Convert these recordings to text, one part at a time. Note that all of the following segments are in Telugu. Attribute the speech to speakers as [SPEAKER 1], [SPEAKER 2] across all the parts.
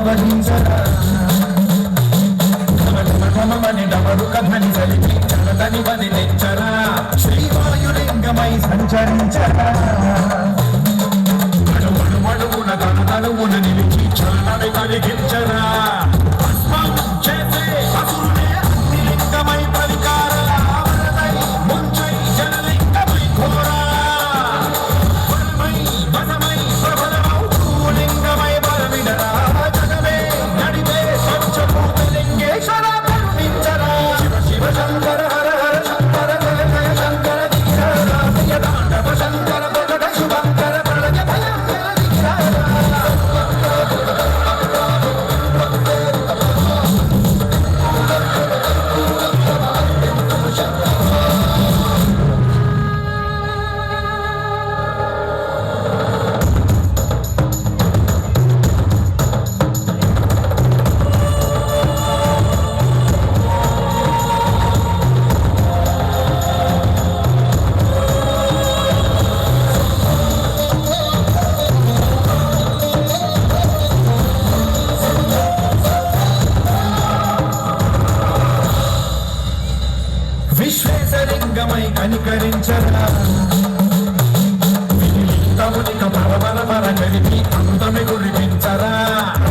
[SPEAKER 1] వహించరా ఘమని డమరు కథని కలిపి చలదని వదిలించరా శ్రీవాయులింగమై సంచరించరా అడుగున తనువున నిలిచి చలనని కలిగించరా చేసే అసురునే లింగమై పరికార ముంచై జనలింగమై ఘోరా బలమై ప్రబలమౌ లింగమై బలమిడరా జగమే నడిపే పంచభూతలింగేశ్వర కరుణించరా శివ శివ శంకర హర హర శంకర జయ జయ శంకర ధీర తాండవ శంకర ప్రకట శుభంకర ప్రళయ భయంకర విశ్వేశలింగమై కనికరించరా తమునిక పరమల పర కలిపి అంతమి కురిపించరా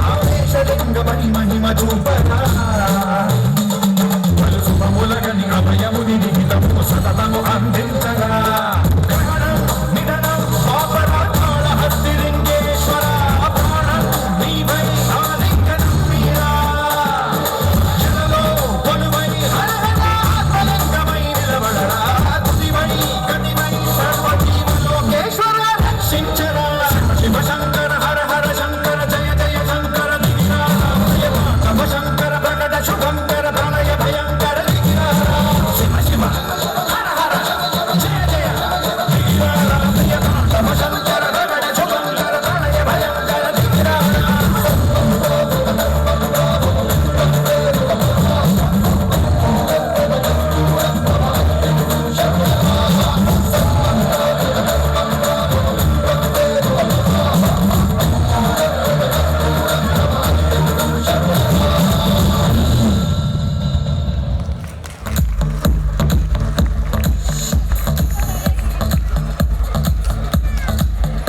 [SPEAKER 1] ఆవేశలింగమై మహిమ చూపరా పలు శుభములగని అభయముని నిహితము సతతము అందించరా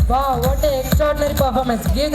[SPEAKER 2] Wow, what an extraordinary performance. Give